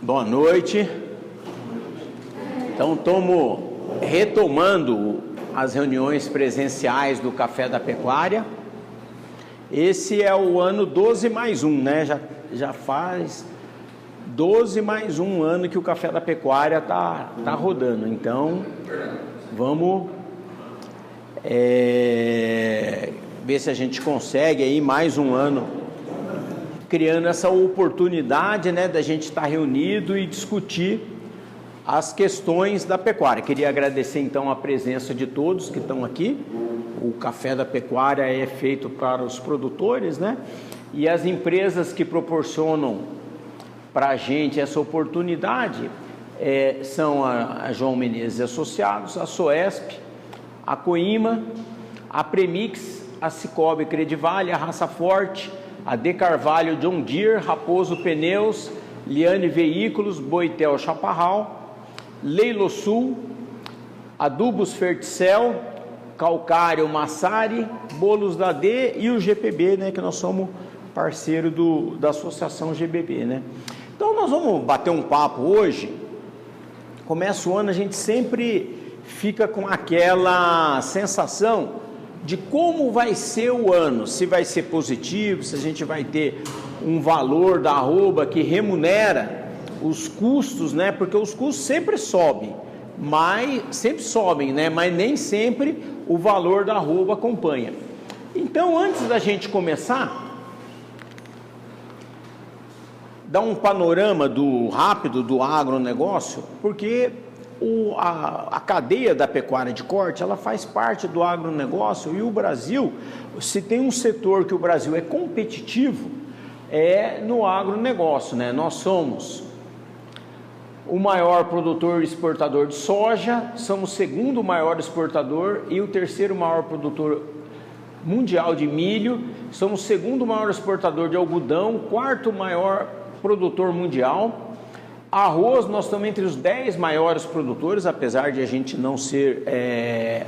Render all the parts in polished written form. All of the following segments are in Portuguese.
Boa noite. Então, estamos retomando as reuniões presenciais do Café da Pecuária. Esse é o ano 12 mais 1, né? Já faz 12 mais 1 ano que o Café da Pecuária tá rodando. Então, vamos ver se a gente consegue aí mais um ano criando essa oportunidade, né, da gente estar reunido e discutir as questões da pecuária. Queria agradecer então a presença de todos que estão aqui. O Café da Pecuária é feito para os produtores, né, e as empresas que proporcionam para a gente essa oportunidade são a João Menezes Associados, a Soesp, a Coima, a Premix, a Cicobi Credivale, a Raça Forte, a De Carvalho John Deere, Raposo Pneus, Liane Veículos, Boitel Chaparral, Leilo Sul, Adubos Ferticel, Calcário Massari, Bolos da D e o GPB, né, que nós somos parceiro da Associação GBB, né? Então nós vamos bater um papo hoje. Começa o ano, a gente sempre fica com aquela sensação de como vai ser o ano, se vai ser positivo, se a gente vai ter um valor da arroba que remunera os custos, né? Porque os custos sempre sobem, né? Mas nem sempre o valor da arroba acompanha. Então, antes da gente começar, dar um panorama rápido do agronegócio, porque a cadeia da pecuária de corte, ela faz parte do agronegócio, e o Brasil, se tem um setor que o Brasil é competitivo, é no agronegócio, né? Nós somos o maior produtor e exportador de soja, somos o segundo maior exportador e o terceiro maior produtor mundial de milho, somos o segundo maior exportador de algodão, quarto maior produtor mundial. Arroz, nós estamos entre os 10 maiores produtores, apesar de a gente não ser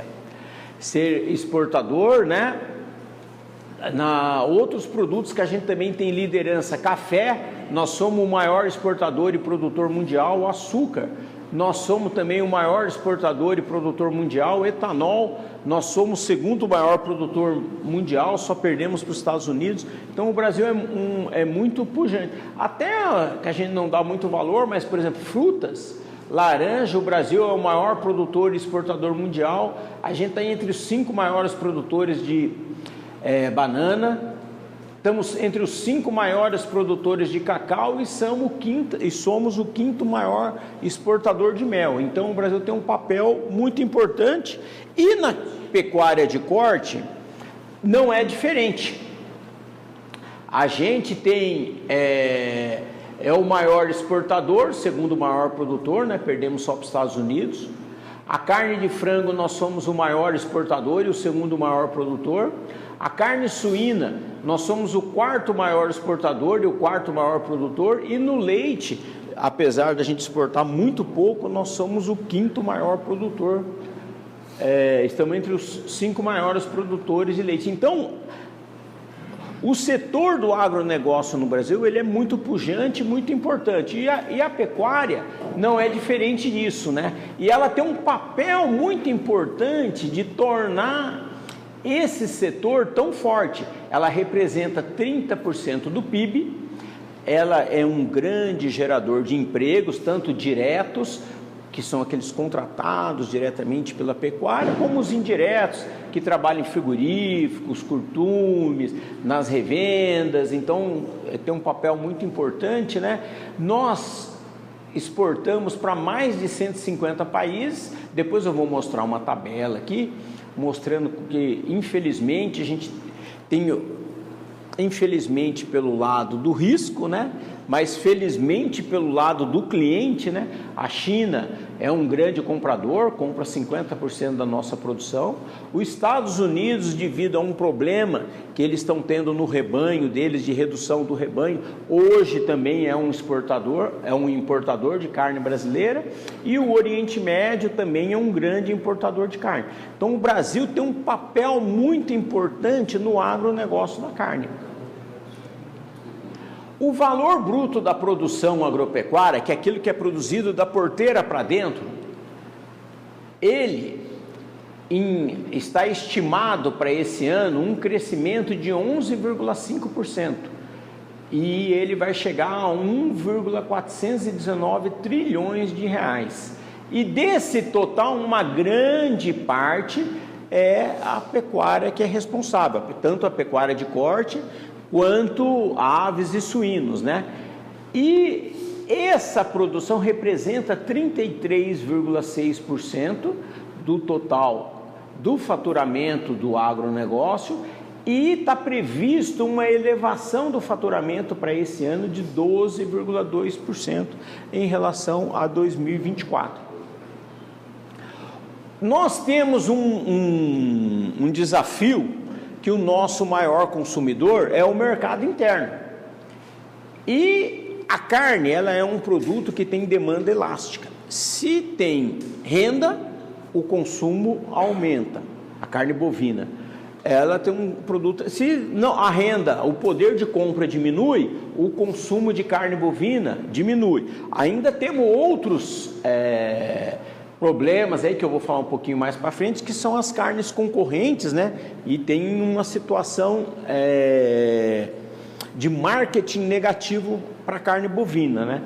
exportador, né? Outros produtos que a gente também tem liderança, café, nós somos o maior exportador e produtor mundial. O açúcar, nós somos também o maior exportador e produtor mundial. Etanol, nós somos o segundo maior produtor mundial, só perdemos para os Estados Unidos. Então o Brasil é muito pujante, até que a gente não dá muito valor, mas por exemplo, frutas, laranja, o Brasil é o maior produtor e exportador mundial. A gente está entre os 5 maiores produtores de banana, estamos entre os 5 maiores produtores de cacau e somos o quinto maior exportador de mel. Então o Brasil tem um papel muito importante, e na pecuária de corte não é diferente. A gente tem o maior exportador, segundo maior produtor, né? Perdemos só para os Estados Unidos. A carne de frango, nós somos o maior exportador e o segundo maior produtor. A carne suína, nós somos o quarto maior exportador e o quarto maior produtor. E no leite, apesar de a gente exportar muito pouco, nós somos o quinto maior produtor. Estamos entre os 5 maiores produtores de leite. Então, o setor do agronegócio no Brasil, ele é muito pujante, muito importante, e a pecuária não é diferente disso, né? E ela tem um papel muito importante de tornar esse setor tão forte. Ela representa 30% do PIB, ela é um grande gerador de empregos, tanto diretos, que são aqueles contratados diretamente pela pecuária, como os indiretos, que trabalham em frigoríficos, curtumes, nas revendas. Então, tem um papel muito importante, né? Nós exportamos para mais de 150 países. Depois eu vou mostrar uma tabela aqui, mostrando que, infelizmente, a gente tem, infelizmente, pelo lado do risco, né? Mas felizmente pelo lado do cliente, né? A China é um grande comprador, compra 50% da nossa produção. Os Estados Unidos, devido a um problema que eles estão tendo no rebanho deles, de redução do rebanho, hoje também é um exportador, é um importador de carne brasileira. E o Oriente Médio também é um grande importador de carne. Então o Brasil tem um papel muito importante no agronegócio da carne. O valor bruto da produção agropecuária, que é aquilo que é produzido da porteira para dentro, ele está estimado para esse ano um crescimento de 11,5%. E ele vai chegar a 1,419 trilhões de reais. E desse total, uma grande parte é a pecuária que é responsável, tanto a pecuária de corte quanto aves e suínos, né? E essa produção representa 33,6% do total do faturamento do agronegócio, e está previsto uma elevação do faturamento para esse ano de 12,2% em relação a 2024. Nós temos um desafio, que o nosso maior consumidor é o mercado interno. E a carne, ela é um produto que tem demanda elástica. Se tem renda, o consumo aumenta. A carne bovina, ela tem um produto... Se não, a renda, o poder de compra diminui, o consumo de carne bovina diminui. Ainda temos outros problemas aí que eu vou falar um pouquinho mais para frente, que são as carnes concorrentes, né? E tem uma situação de marketing negativo para a carne bovina, né?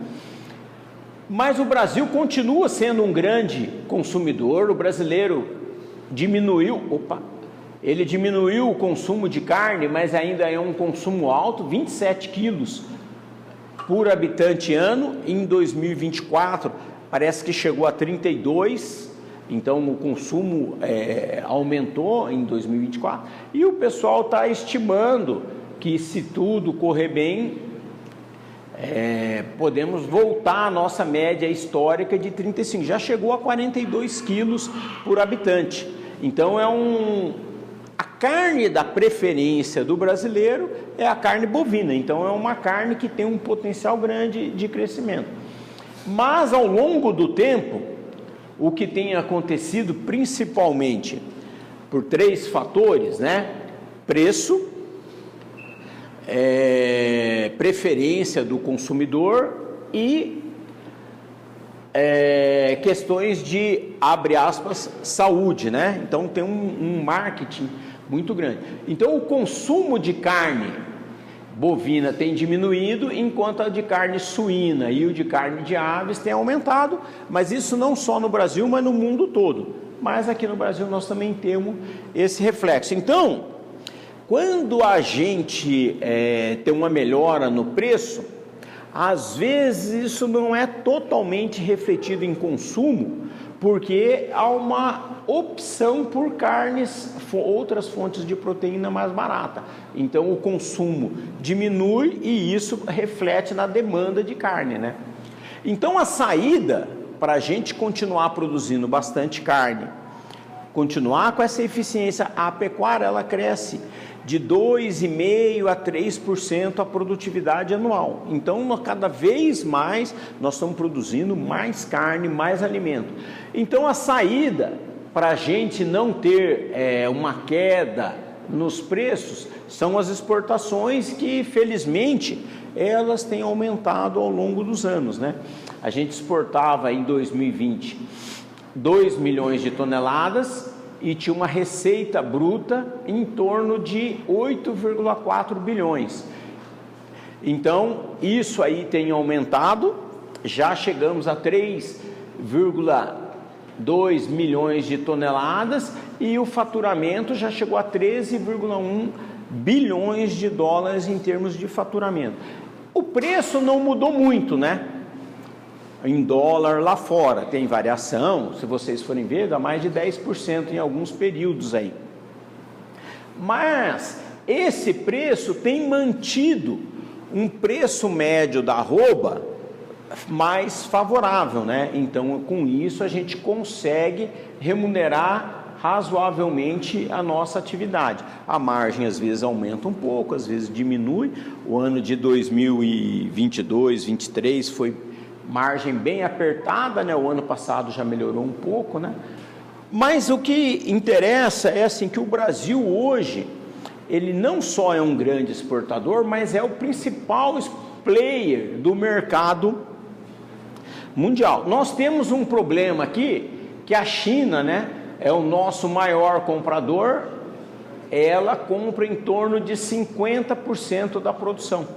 Mas o Brasil continua sendo um grande consumidor. O brasileiro diminuiu o consumo de carne, mas ainda é um consumo alto, 27 quilos por habitante ano. Em 2024 parece que chegou a 32, então o consumo aumentou em 2024, e o pessoal está estimando que, se tudo correr bem, podemos voltar à nossa média histórica de 35, já chegou a 42 quilos por habitante. Então a carne da preferência do brasileiro é a carne bovina, então é uma carne que tem um potencial grande de crescimento. Mas ao longo do tempo, o que tem acontecido principalmente por 3 fatores, né? Preço, preferência do consumidor e questões de, abre aspas, saúde, né? Então tem um marketing muito grande. Então o consumo de carne bovina tem diminuído, enquanto a de carne suína e o de carne de aves tem aumentado, mas isso não só no Brasil, mas no mundo todo. Mas aqui no Brasil nós também temos esse reflexo. Então, quando a gente tem uma melhora no preço, às vezes isso não é totalmente refletido em consumo, porque há uma opção por carnes, outras fontes de proteína mais barata. Então o consumo diminui e isso reflete na demanda de carne, né? Então a saída para a gente continuar produzindo bastante carne, continuar com essa eficiência, a pecuária ela cresce de 2,5% a 3% a produtividade anual. Então, cada vez mais nós estamos produzindo mais carne, mais alimento. Então, a saída para a gente não ter uma queda nos preços são as exportações, que felizmente elas têm aumentado ao longo dos anos, né? A gente exportava em 2020 2 milhões de toneladas e tinha uma receita bruta em torno de 8,4 bilhões. Então, isso aí tem aumentado, já chegamos a 3,2 milhões de toneladas e o faturamento já chegou a 13,1 bilhões de dólares em termos de faturamento. O preço não mudou muito, né? Em dólar lá fora, tem variação, se vocês forem ver, dá mais de 10% em alguns períodos aí. Mas esse preço tem mantido um preço médio da arroba mais favorável, né? Então, com isso, a gente consegue remunerar razoavelmente a nossa atividade. A margem às vezes aumenta um pouco, às vezes diminui. O ano de 2022, 2023 foi margem bem apertada, né? O ano passado já melhorou um pouco, né? Mas o que interessa é assim, que o Brasil hoje, ele não só é um grande exportador, mas é o principal player do mercado mundial. Nós temos um problema aqui, que a China, né, é o nosso maior comprador, ela compra em torno de 50% da produção.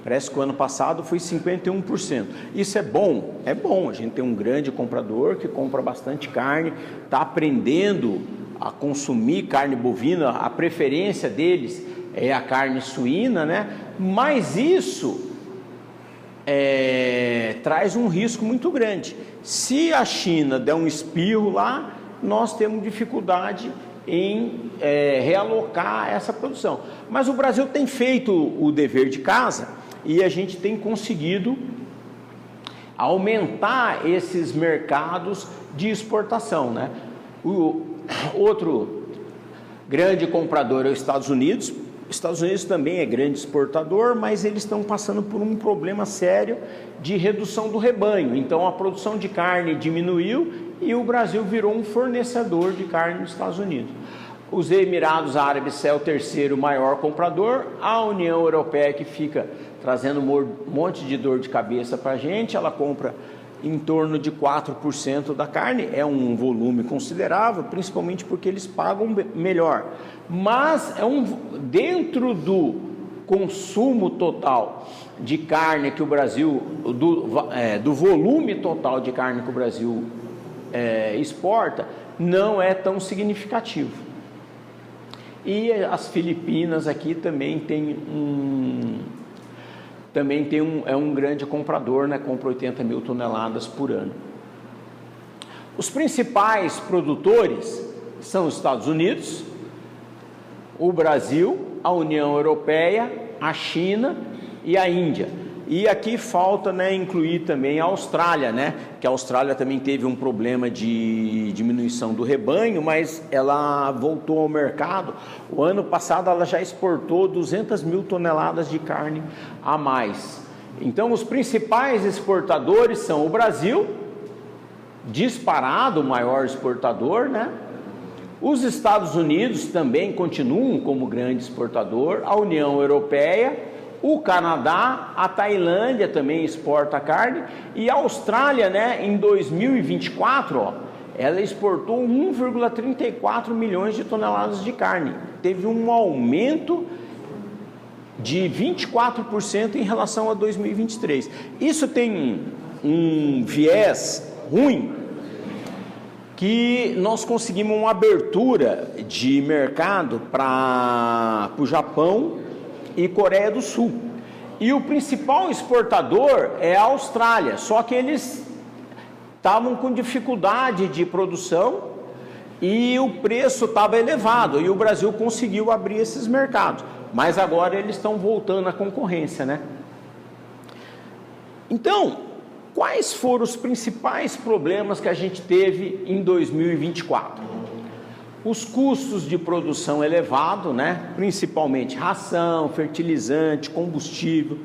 Parece que o ano passado foi 51%. Isso é bom? É bom, a gente tem um grande comprador que compra bastante carne, está aprendendo a consumir carne bovina, a preferência deles é a carne suína, né? Mas isso traz um risco muito grande. Se a China der um espirro lá, nós temos dificuldade em realocar essa produção. Mas o Brasil tem feito o dever de casa e a gente tem conseguido aumentar esses mercados de exportação, né? O outro grande comprador é os Estados Unidos. Os Estados Unidos também é grande exportador, mas eles estão passando por um problema sério de redução do rebanho. Então a produção de carne diminuiu e o Brasil virou um fornecedor de carne nos Estados Unidos. Os Emirados Árabes é o terceiro maior comprador, a União Europeia, que fica trazendo um monte de dor de cabeça para a gente, ela compra em torno de 4% da carne, é um volume considerável, principalmente porque eles pagam melhor. Mas dentro do consumo total de carne que o Brasil, do volume total de carne que o Brasil exporta, não é tão significativo. E as Filipinas aqui também é um grande comprador, né? Compra 80 mil toneladas por ano. Os principais produtores são os Estados Unidos, o Brasil, a União Europeia, a China e a Índia. E aqui falta, né, incluir também a Austrália, né? Que a Austrália também teve um problema de diminuição do rebanho, mas ela voltou ao mercado. O ano passado ela já exportou 200 mil toneladas de carne a mais. Então os principais exportadores são o Brasil, disparado o maior exportador, né? Os Estados Unidos também continuam como grande exportador, a União Europeia, o Canadá, a Tailândia também exporta carne e a Austrália, né, em 2024, ela exportou 1,34 milhões de toneladas de carne. Teve um aumento de 24% em relação a 2023. Isso tem um viés ruim, que nós conseguimos uma abertura de mercado para o Japão e Coreia do Sul. E o principal exportador é a Austrália, só que eles estavam com dificuldade de produção e o preço estava elevado, e o Brasil conseguiu abrir esses mercados, mas agora eles estão voltando à concorrência, né? Então, quais foram os principais problemas que a gente teve em 2024? Os custos de produção elevados, né? Principalmente ração, fertilizante, combustível.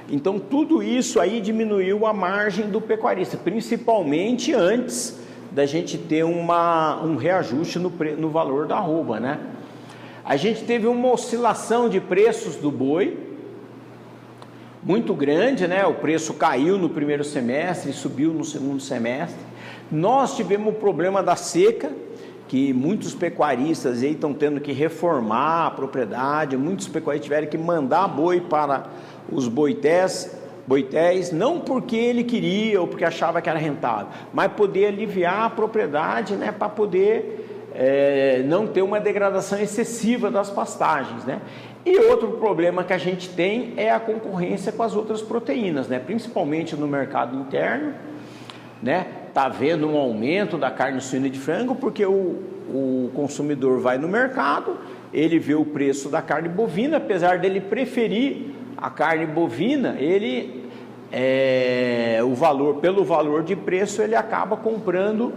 Então tudo isso aí diminuiu a margem do pecuarista, principalmente antes da gente ter um reajuste no valor da arroba, né? A gente teve uma oscilação de preços do boi muito grande, né? O preço caiu no primeiro semestre e subiu no segundo semestre. Nós tivemos o problema da seca, que muitos pecuaristas aí estão tendo que reformar a propriedade, muitos pecuaristas tiveram que mandar boi para os boitéis, não porque ele queria ou porque achava que era rentável, mas poder aliviar a propriedade, né, para poder não ter uma degradação excessiva das pastagens, né? E outro problema que a gente tem é a concorrência com as outras proteínas, né, principalmente no mercado interno, né? Está havendo um aumento da carne suína de frango, porque o consumidor vai no mercado, ele vê o preço da carne bovina, apesar dele preferir a carne bovina, ele pelo valor de preço ele acaba comprando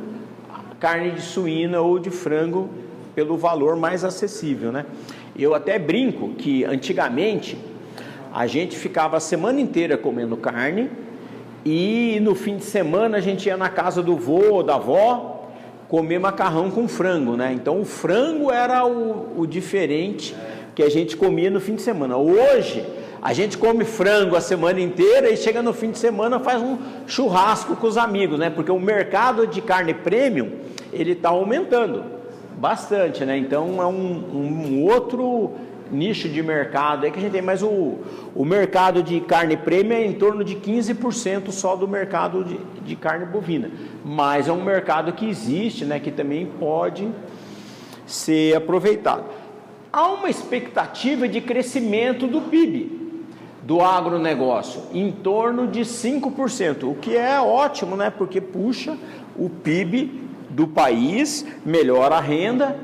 carne de suína ou de frango pelo valor mais acessível, né? Eu até brinco que antigamente a gente ficava a semana inteira comendo carne, e no fim de semana a gente ia na casa do vô ou da avó comer macarrão com frango, né? Então o frango era o diferente que a gente comia no fim de semana. Hoje A gente come frango a semana inteira e chega no fim de semana faz um churrasco com os amigos, né? Porque o mercado de carne premium, ele está aumentando bastante, né? Então é um outro nicho de mercado aí que a gente tem, mas o mercado de carne premium é em torno de 15% só do mercado de carne bovina, mas é um mercado que existe, né? Que também pode ser aproveitado. Há uma expectativa de crescimento do PIB do agronegócio em torno de 5%, o que é ótimo, né? Porque puxa o PIB do país, melhora a renda,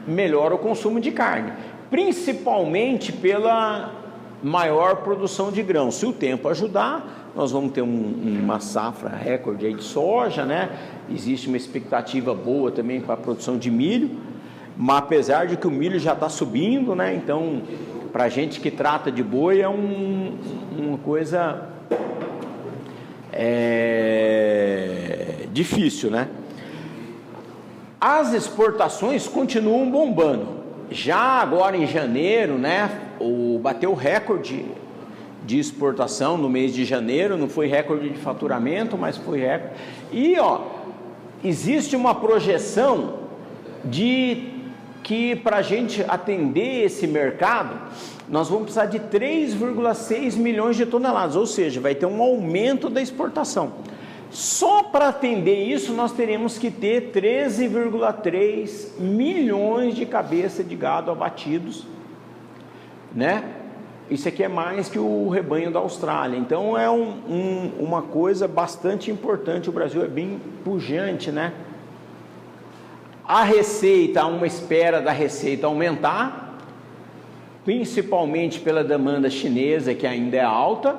melhora o consumo de carne, principalmente pela maior produção de grãos. Se o tempo ajudar, nós vamos ter uma safra recorde aí de soja, né? Existe uma expectativa boa também para a produção de milho, mas apesar de que o milho já está subindo, né? Então, para a gente que trata de boi, é uma coisa difícil, né? As exportações continuam bombando. Já agora em janeiro, né? Bateu o recorde de exportação no mês de janeiro, não foi recorde de faturamento, mas foi recorde. E, existe uma projeção de que para a gente atender esse mercado, nós vamos precisar de 3,6 milhões de toneladas, ou seja, vai ter um aumento da exportação. Só para atender isso, nós teremos que ter 13,3 milhões de cabeças de gado abatidos, né? Isso aqui é mais que o rebanho da Austrália, então é uma coisa bastante importante. O Brasil é bem pujante, né? A receita, há uma espera da receita aumentar, principalmente pela demanda chinesa, que ainda é alta,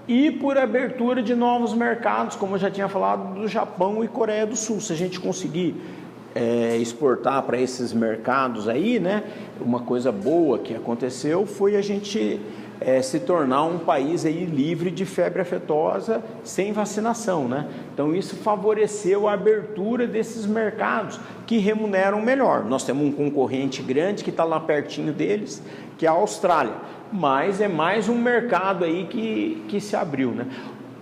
e por abertura de novos mercados, como eu já tinha falado, do Japão e Coreia do Sul. Se a gente conseguir exportar para esses mercados aí, né, uma coisa boa que aconteceu foi a gente se tornar um país aí livre de febre aftosa sem vacinação, né? Então isso favoreceu a abertura desses mercados que remuneram melhor. Nós temos um concorrente grande que está lá pertinho deles, que é a Austrália, mas é mais um mercado aí que se abriu, né?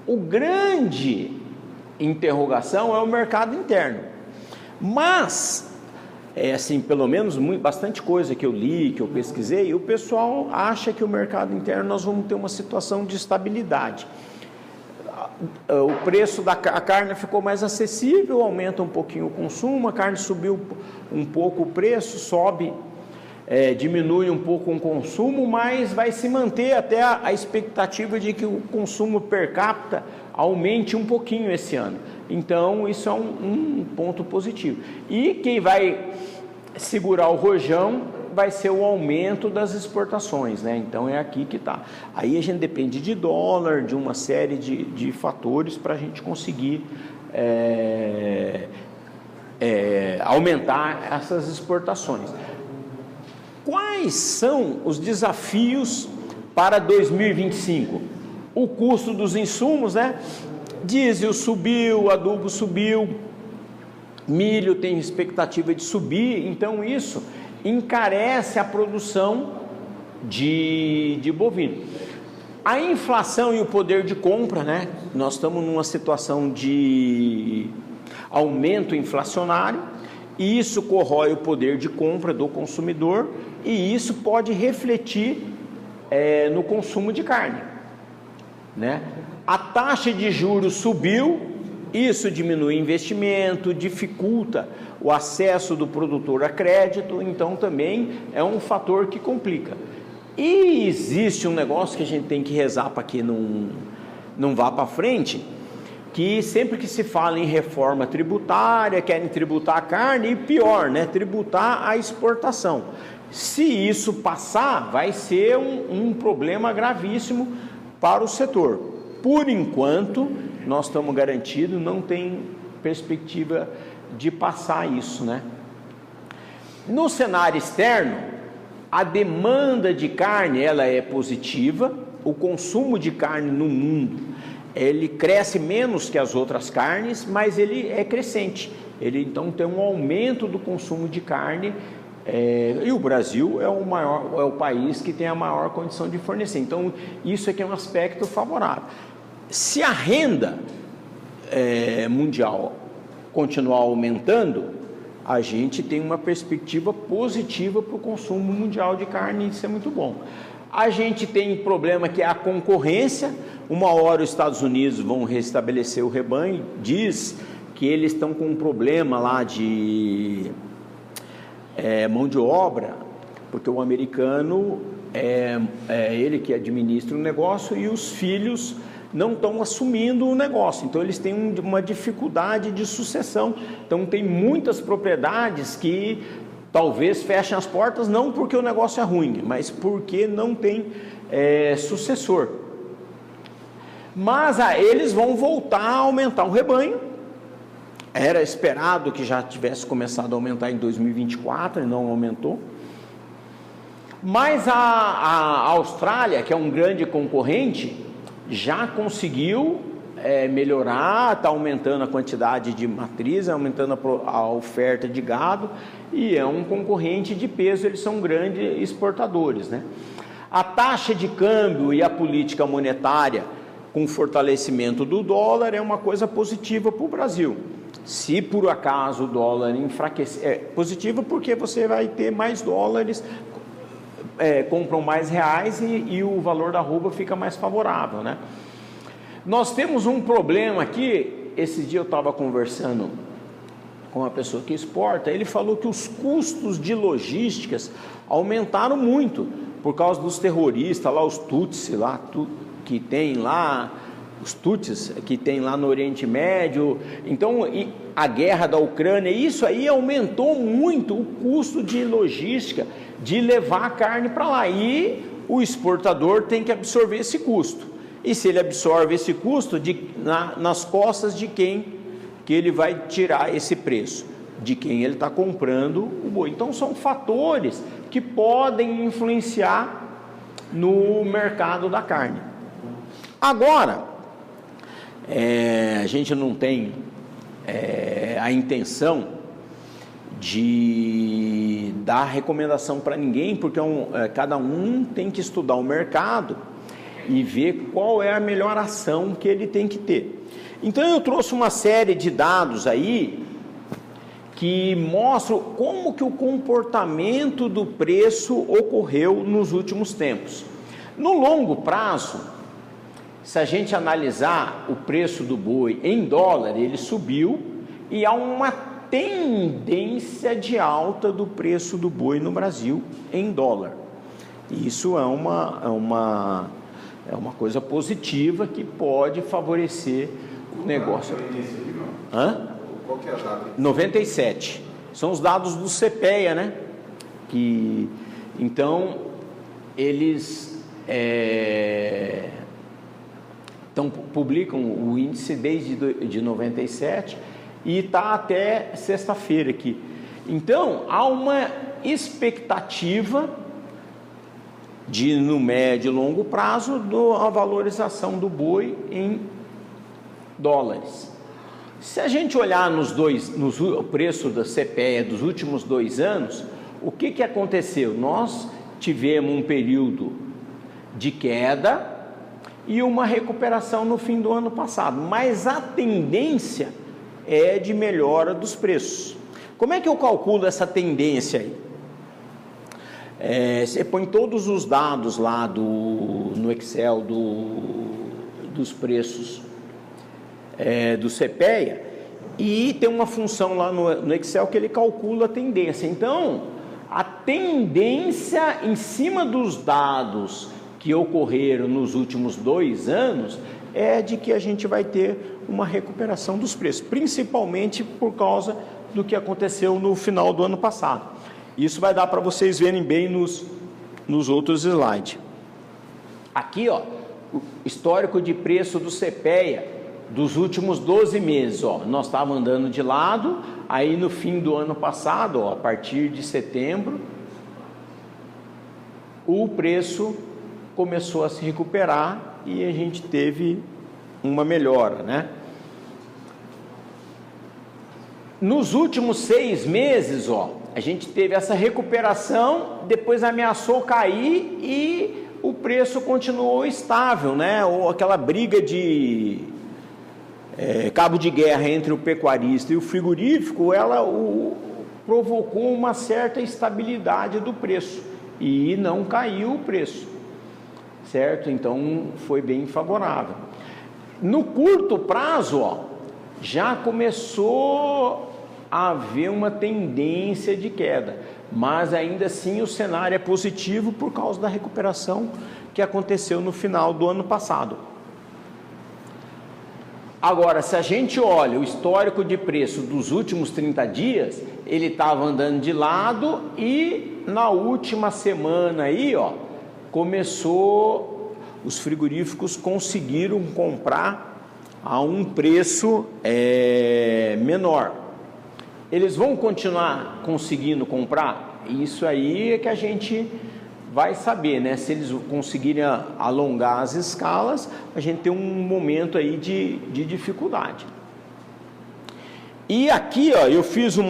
O grande interrogação é o mercado interno, mas assim, pelo menos bastante coisa que eu li, que eu pesquisei, o pessoal acha que o mercado interno nós vamos ter uma situação de estabilidade. O preço da carne ficou mais acessível, aumenta um pouquinho o consumo, a carne subiu um pouco o preço, sobe, diminui um pouco o consumo, mas vai se manter até a expectativa de que o consumo per capita aumente um pouquinho esse ano. Então, isso é um ponto positivo. E quem vai segurar o rojão vai ser o aumento das exportações, né? Então, é aqui que está. Aí a gente depende de dólar, de uma série de fatores para a gente conseguir aumentar essas exportações. Quais são os desafios para 2025? O custo dos insumos, né? Diesel subiu, adubo subiu, milho tem expectativa de subir, então isso encarece a produção de bovino. A inflação e o poder de compra, né? Nós estamos numa situação de aumento inflacionário, e isso corrói o poder de compra do consumidor, e isso pode refletir no consumo de carne, né? A taxa de juros subiu, isso diminui investimento, dificulta o acesso do produtor a crédito, então também é um fator que complica. E existe um negócio que a gente tem que rezar para que não vá para frente, que sempre que se fala em reforma tributária, querem tributar a carne, e pior, né, tributar a exportação. Se isso passar, vai ser um problema gravíssimo para o setor. Por enquanto, nós estamos garantidos, não tem perspectiva de passar isso, né? No cenário externo, a demanda de carne, ela é positiva, o consumo de carne no mundo, ele cresce menos que as outras carnes, mas ele é crescente. Ele então tem um aumento do consumo de carne E o Brasil é o país que tem a maior condição de fornecer. Então, isso aqui é um aspecto favorável. Se a renda mundial continuar aumentando, a gente tem uma perspectiva positiva para o consumo mundial de carne, isso é muito bom. A gente tem um problema que é a concorrência. Uma hora os Estados Unidos vão restabelecer o rebanho, diz que eles estão com um problema lá de mão de obra, porque o americano é ele que administra o negócio e os filhos não estão assumindo o negócio, então eles têm uma dificuldade de sucessão. Então tem muitas propriedades que talvez fechem as portas, não porque o negócio é ruim, mas porque não tem sucessor. Mas eles vão voltar a aumentar o rebanho. Era esperado que já tivesse começado a aumentar em 2024 e não aumentou. Mas a Austrália, que é um grande concorrente, já conseguiu melhorar, está aumentando a quantidade de matriz, aumentando a oferta de gado, e é um concorrente de peso, eles são grandes exportadores, né? A taxa de câmbio e a política monetária com o fortalecimento do dólar é uma coisa positiva para o Brasil. Se por acaso o dólar enfraquecer, positivo porque você vai ter mais dólares, compram mais reais e o valor da arroba fica mais favorável, né? Nós temos um problema aqui. Esse dia eu estava conversando com uma pessoa que exporta, ele falou que os custos de logísticas aumentaram muito por causa dos terroristas lá, os Tutsi lá, que tem lá, os Tutsis que tem lá no Oriente Médio. Então, a guerra da Ucrânia, isso aí aumentou muito o custo de logística de levar a carne para lá, e o exportador tem que absorver esse custo. E se ele absorve esse custo, nas costas de quem que ele vai tirar esse preço? De quem ele está comprando o boi. Então são fatores que podem influenciar no mercado da carne. Agora, a gente não tem a intenção de dar recomendação para ninguém, porque cada um tem que estudar o mercado e ver qual é a melhor ação que ele tem que ter. Então eu trouxe uma série de dados aí que mostram como que o comportamento do preço ocorreu nos últimos tempos. No longo prazo, se a gente analisar o preço do boi em dólar, ele subiu, e há uma tendência de alta do preço do boi no Brasil em dólar. Isso é uma coisa positiva que pode favorecer o negócio. Qual que é a data? 97. São os dados do CPEA, né? Então, eles publicam o índice desde 97 e está até sexta-feira aqui. Então, há uma expectativa no médio e longo prazo a valorização do boi em dólares. Se a gente olhar o preço da CPEA dos últimos 2 anos, o que aconteceu? Nós tivemos um período de queda e uma recuperação no fim do ano passado, mas a tendência é de melhora dos preços. Como é que eu calculo essa tendência aí? Você põe todos os dados lá no Excel dos preços do CPEA, e tem uma função lá no Excel que ele calcula a tendência. Então, a tendência em cima dos dados que ocorreram nos últimos 2 anos é de que a gente vai ter uma recuperação dos preços, principalmente por causa do que aconteceu no final do ano passado. Isso vai dar para vocês verem bem nos outros slides. Aqui, ó, o histórico de preço do CPEA dos últimos 12 meses, ó. Nós estávamos andando de lado, aí no fim do ano passado, ó, a partir de setembro, o preço começou a se recuperar e a gente teve uma melhora, né? Nos últimos 6 meses, ó, a gente teve essa recuperação, depois ameaçou cair e o preço continuou estável, né? Ou aquela briga de cabo de guerra entre o pecuarista e o frigorífico, ela provocou uma certa estabilidade do preço e não caiu o preço, certo? Então foi bem favorável. No curto prazo, ó, já começou a haver uma tendência de queda, mas ainda assim o cenário é positivo por causa da recuperação que aconteceu no final do ano passado. Agora, se a gente olha o histórico de preço dos últimos 30 dias, ele estava andando de lado e na última semana aí, ó, começou, os frigoríficos conseguiram comprar a um preço menor. Eles vão continuar conseguindo comprar? Isso aí é que a gente vai saber, né? Se eles conseguirem alongar as escalas, a gente tem um momento aí de dificuldade. E aqui, ó, eu fiz um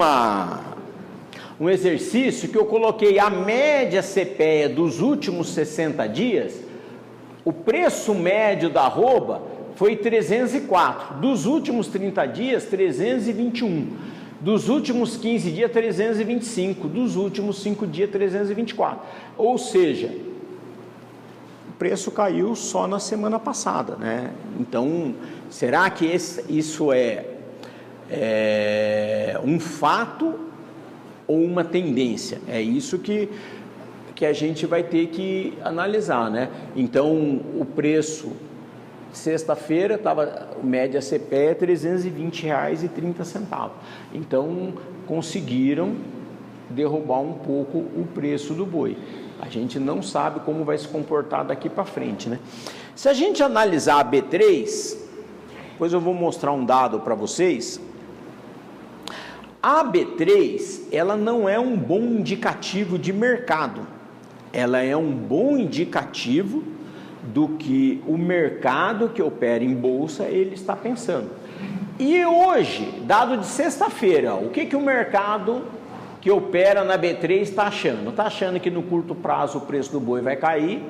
exercício que eu coloquei a média CPEA dos últimos 60 dias. O preço médio da arroba foi 304, dos últimos 30 dias 321, dos últimos 15 dias 325, dos últimos 5 dias 324, ou seja, o preço caiu só na semana passada, né? Então, será que isso é um fato ou uma tendência? É isso que a gente vai ter que analisar, né? Então, o preço sexta-feira estava média CPEA R$ 320,30. Então conseguiram derrubar um pouco o preço do boi. A gente não sabe como vai se comportar daqui para frente, né? Se a gente analisar a B3, depois eu vou mostrar um dado para vocês. A B3, ela não é um bom indicativo de mercado. Ela é um bom indicativo do que o mercado que opera em bolsa ele está pensando. E hoje, dado de sexta-feira, o que o mercado que opera na B3 está achando? Está achando que no curto prazo o preço do boi vai cair,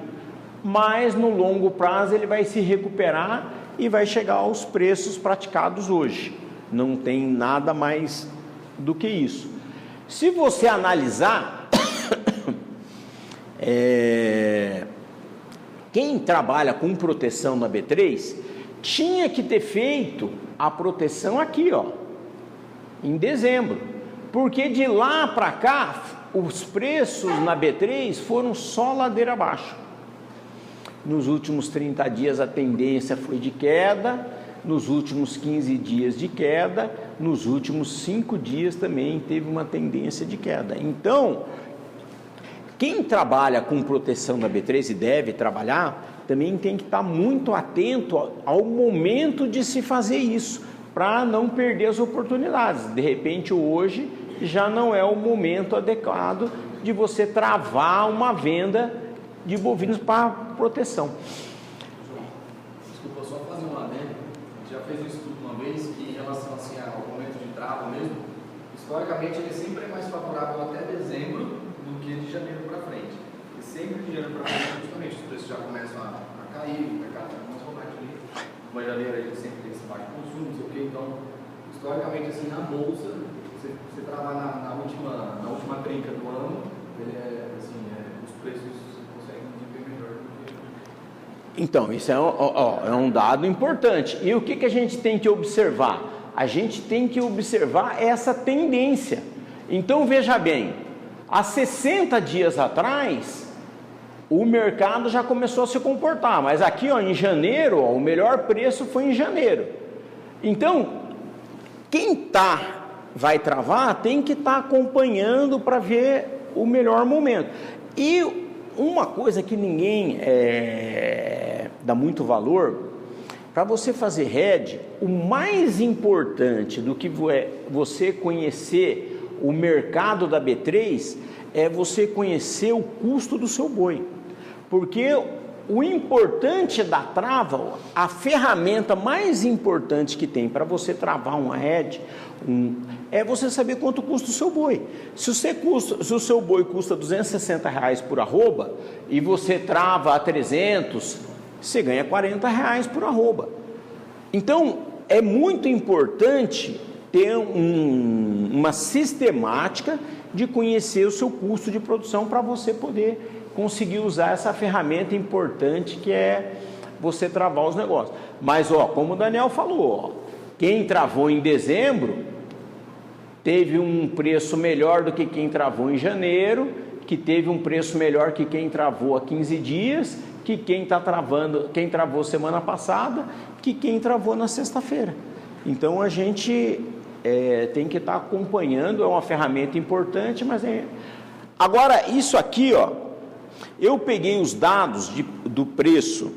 mas no longo prazo ele vai se recuperar e vai chegar aos preços praticados hoje. Não tem nada mais do que isso. Se você analisar, quem trabalha com proteção na B3 tinha que ter feito a proteção aqui, ó, em dezembro, porque de lá para cá os preços na B3 foram só ladeira abaixo. Nos últimos 30 dias a tendência foi de queda, nos últimos 15 dias de queda, nos últimos 5 dias também teve uma tendência de queda. Então, quem trabalha com proteção na B3 e deve trabalhar, também tem que estar muito atento ao momento de se fazer isso, para não perder as oportunidades. De repente, hoje, já não é o momento adequado de você travar uma venda de bovinos para proteção. Desculpa, só fazer uma adendo. A gente já fez um estudo uma vez que, em relação assim, ao momento de trava mesmo, historicamente ele sempre é mais favorável até dezembro do que de janeiro para frente. E sempre de janeiro para frente, justamente, os preços já começam a cair, o mercado já começa a voltar ali. Uma janeiro a gente sempre tem esse baixo consumo, não sei o quê. Então, historicamente, assim, na bolsa, você travar na última trinca do ano, os preços conseguem desempenhar melhor do que... Então, isso é um dado importante. E o que a gente tem que observar? A gente tem que observar essa tendência. Então, veja bem, há 60 dias atrás, o mercado já começou a se comportar, mas aqui, ó, em janeiro, ó, o melhor preço foi em janeiro. Então, quem vai travar tem que estar acompanhando para ver o melhor momento. E uma coisa que ninguém dá muito valor, para você fazer hedge, o mais importante do que você conhecer o mercado da B3 é você conhecer o custo do seu boi. Porque o importante da trava, a ferramenta mais importante que tem para você travar uma head, é você saber quanto custa o seu boi. Se o seu boi custa R$260 por arroba e você trava a 300, você ganha R$40 por arroba. Então, é muito importante ter uma sistemática de conhecer o seu custo de produção para você poder conseguir usar essa ferramenta importante que é você travar os negócios. Mas, como o Daniel falou, quem travou em dezembro teve um preço melhor do que quem travou em janeiro, que teve um preço melhor que quem travou há 15 dias, que quem travou semana passada, que quem travou na sexta-feira. Então, a gente tem que estar acompanhando, é uma ferramenta importante, mas Agora, isso aqui, eu peguei os dados do preço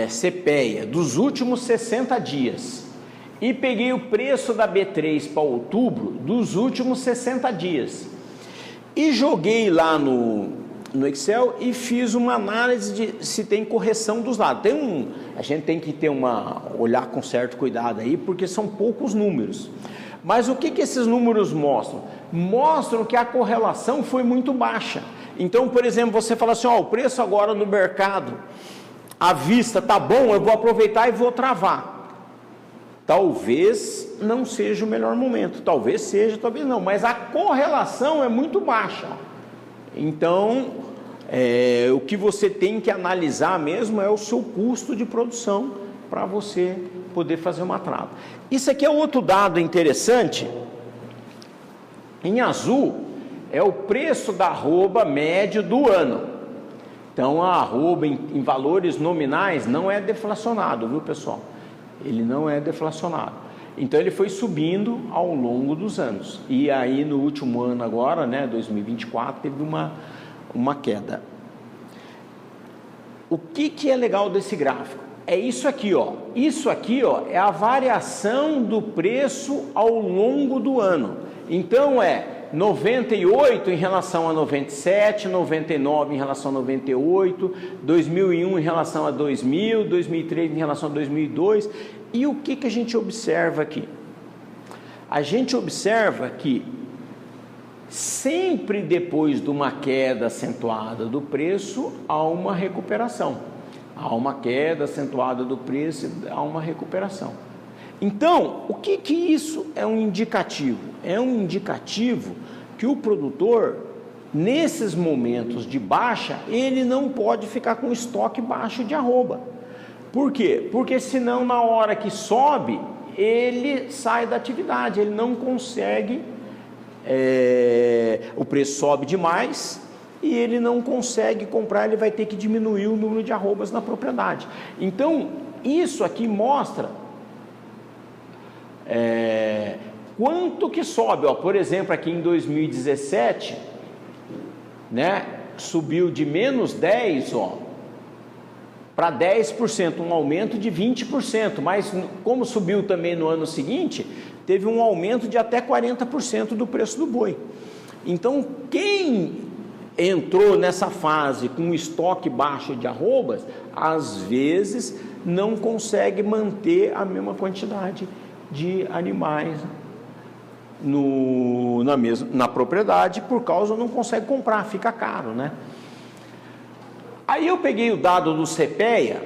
CPEA dos últimos 60 dias e peguei o preço da B3 para outubro dos últimos 60 dias e joguei lá no Excel e fiz uma análise de se tem correção dos dados. A gente tem que olhar com certo cuidado aí, porque são poucos números. Mas o que esses números mostram? Mostram que a correlação foi muito baixa. Então, por exemplo, você fala assim, o preço agora no mercado à vista tá bom, eu vou aproveitar e vou travar. Talvez não seja o melhor momento, talvez seja, talvez não, mas a correlação é muito baixa. Então, o que você tem que analisar mesmo é o seu custo de produção para você poder fazer uma trava. Isso aqui é outro dado interessante. Em azul é o preço da arroba médio do ano. Então, a arroba em valores nominais não é deflacionado, viu, pessoal? Ele não é deflacionado. Então, ele foi subindo ao longo dos anos. E aí, no último ano agora, 2024, teve uma queda. O que é legal desse gráfico? É isso aqui, Isso aqui, é a variação do preço ao longo do ano. Então, 98 em relação a 97, 99 em relação a 98, 2001 em relação a 2000, 2003 em relação a 2002. E o que a gente observa aqui? A gente observa que sempre depois de uma queda acentuada do preço, há uma recuperação. Há uma queda acentuada do preço, há uma recuperação. Então, o que isso é um indicativo? É um indicativo que o produtor, nesses momentos de baixa, ele não pode ficar com estoque baixo de arroba. Por quê? Porque senão na hora que sobe, ele sai da atividade, ele não consegue, o preço sobe demais e ele não consegue comprar, ele vai ter que diminuir o número de arrobas na propriedade. Então, isso aqui mostra quanto que sobe, por exemplo, aqui em 2017, subiu de menos 10, para 10%, um aumento de 20%, mas como subiu também no ano seguinte, teve um aumento de até 40% do preço do boi. Então, quem entrou nessa fase com estoque baixo de arrobas, às vezes não consegue manter a mesma quantidade de animais na propriedade, por causa não consegue comprar, fica caro, Aí eu peguei o dado do CPEA,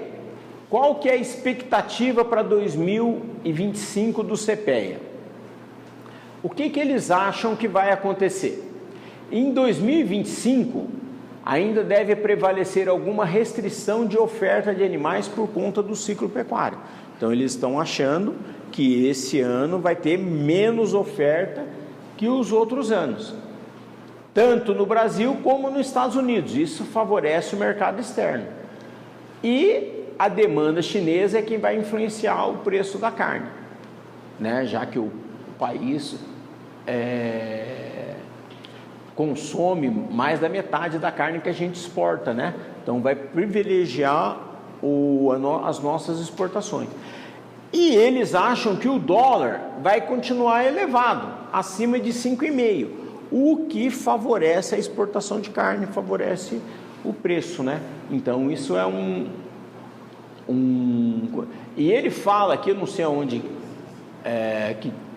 qual que é a expectativa para 2025 do CPEA? O que eles acham que vai acontecer? Em 2025, ainda deve prevalecer alguma restrição de oferta de animais por conta do ciclo pecuário. Então, eles estão achando que esse ano vai ter menos oferta que os outros anos, tanto no Brasil como nos Estados Unidos. Isso favorece o mercado externo. E a demanda chinesa é quem vai influenciar o preço da carne, já que o país consome mais da metade da carne que a gente exporta, Então vai privilegiar as nossas exportações. E eles acham que o dólar vai continuar elevado, acima de 5,5, o que favorece a exportação de carne, favorece o preço, Então isso é e ele fala aqui, eu não sei aonde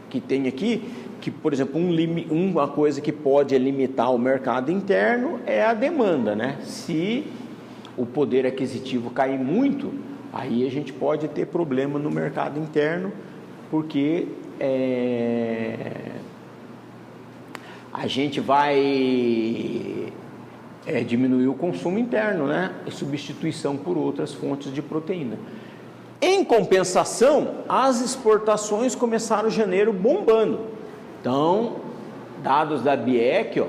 que tem aqui, que, por exemplo, uma coisa que pode limitar o mercado interno é a demanda, né? Se o poder aquisitivo cair muito, aí a gente pode ter problema no mercado interno, porque a gente vai diminuir o consumo interno, né? E substituição por outras fontes de proteína. Em compensação, as exportações começaram em janeiro bombando. Então, dados da BIEC,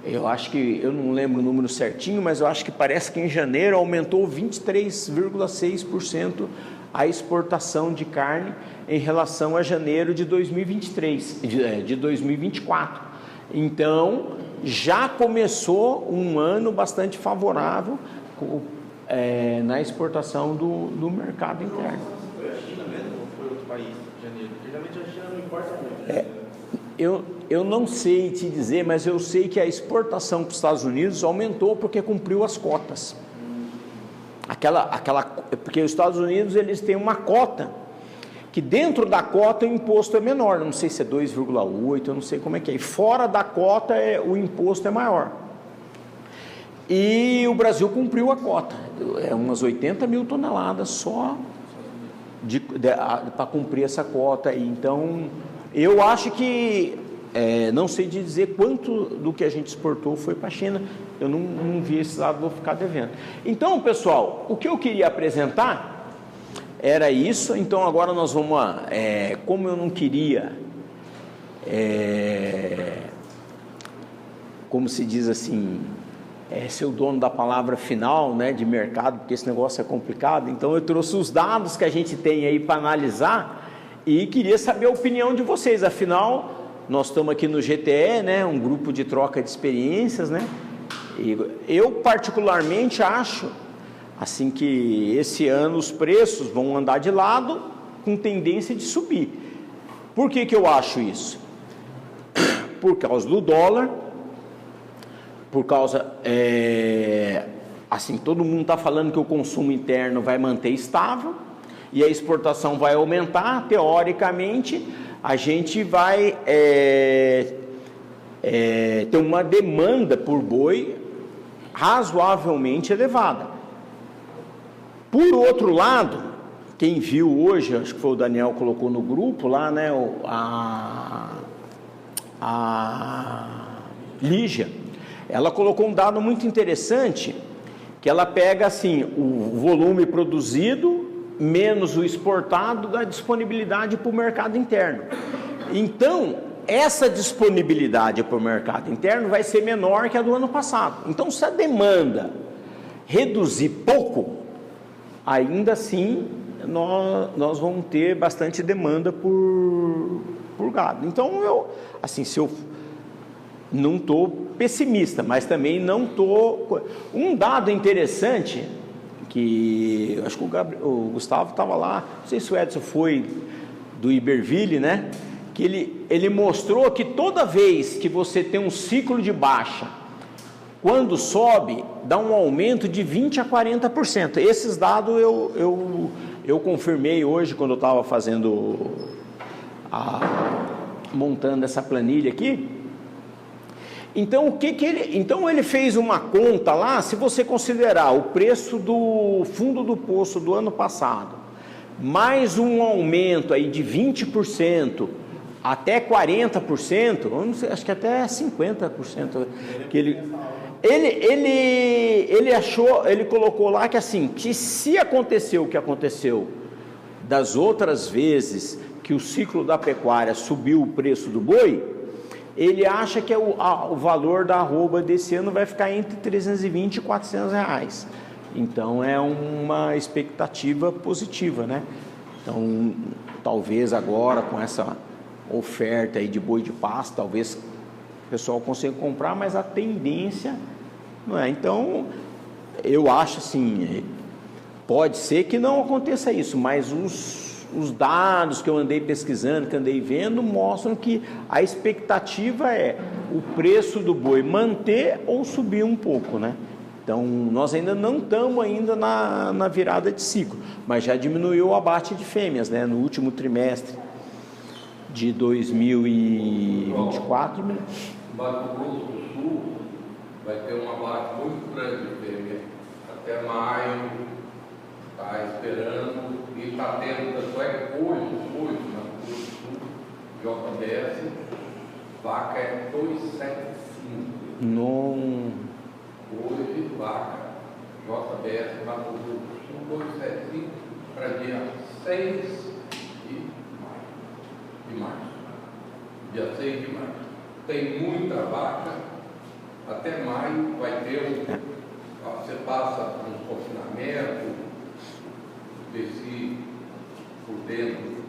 eu acho que, eu não lembro o número certinho, mas eu acho que parece que em janeiro aumentou 23,6% a exportação de carne em relação a janeiro de 2023, de 2024. Então, já começou um ano bastante favorável na exportação do mercado interno. Foi a China mesmo ou foi outro país em janeiro? Geralmente a China não importa muito, né? Eu não sei te dizer, mas eu sei que a exportação para os Estados Unidos aumentou porque cumpriu as cotas. Porque os Estados Unidos eles têm uma cota, que dentro da cota o imposto é menor, não sei se é 2,8, eu não sei como é que é. E fora da cota o imposto é maior. E o Brasil cumpriu a cota, umas 80 mil toneladas só para cumprir essa cota aí. Então, eu acho que, não sei dizer quanto do que a gente exportou foi para a China, eu não vi esse lado, vou ficar devendo. Então, pessoal, o que eu queria apresentar era isso. Então, agora nós vamos, como eu não queria, como se diz assim, ser o dono da palavra final, né, de mercado, porque esse negócio é complicado, então eu trouxe os dados que a gente tem aí para analisar e queria saber a opinião de vocês. Afinal, nós estamos aqui no GTE, né, um grupo de troca de experiências, né, e eu particularmente acho assim que esse ano os preços vão andar de lado com tendência de subir. Por que eu acho isso? Por causa do dólar, por causa, assim, todo mundo está falando que o consumo interno vai manter estável e a exportação vai aumentar. Teoricamente, a gente vai ter uma demanda por boi razoavelmente elevada. Por outro lado, quem viu hoje, acho que foi o Daniel colocou no grupo lá, né, a Lígia, ela colocou um dado muito interessante, que ela pega assim, o volume produzido menos o exportado da disponibilidade para o mercado interno. Então, essa disponibilidade para o mercado interno vai ser menor que a do ano passado. Então, se a demanda reduzir pouco, ainda assim nós vamos ter bastante demanda por gado. Então, se eu não estou pessimista, mas também não estou... Um dado interessante, que acho que o Gustavo estava lá, não sei se o Edson foi do Iberville, né? Que ele mostrou que toda vez que você tem um ciclo de baixa, quando sobe, dá um aumento de 20% a 40%. Esses dados eu confirmei hoje, quando eu estava montando essa planilha aqui. Então, então ele fez uma conta lá, se você considerar o preço do fundo do poço do ano passado, mais um aumento aí de 20%, até 40%, eu não sei, acho que até 50%, que ele colocou lá que assim, que se aconteceu o que aconteceu das outras vezes que o ciclo da pecuária subiu o preço do boi, ele acha que o valor da arroba desse ano vai ficar entre 320 e 400 reais. Então é uma expectativa positiva, né? Então talvez agora com essa oferta aí de boi de pasto, talvez o pessoal consiga comprar, mas a tendência não é. Então eu acho assim, pode ser que não aconteça isso, mas os dados que eu andei pesquisando, que andei vendo, mostram que a expectativa é o preço do boi manter ou subir um pouco, né? Então, nós ainda não estamos ainda na virada de ciclo, mas já diminuiu o abate de fêmeas, né? No último trimestre de 2024. Mato Grosso do Sul vai ter um abate muito grande de fêmea até maio, está esperando e está tendo, tanto é que hoje, na Mato Grosso do Sul, JBS, vaca é 275. Não. Hoje, vaca, JBS, Mato Grosso do Sul, 275 para dia 6 de março. Dia 6 de março. Tem muita vaca, até maio vai ter você passa por um confinamento, o tecido por dentro,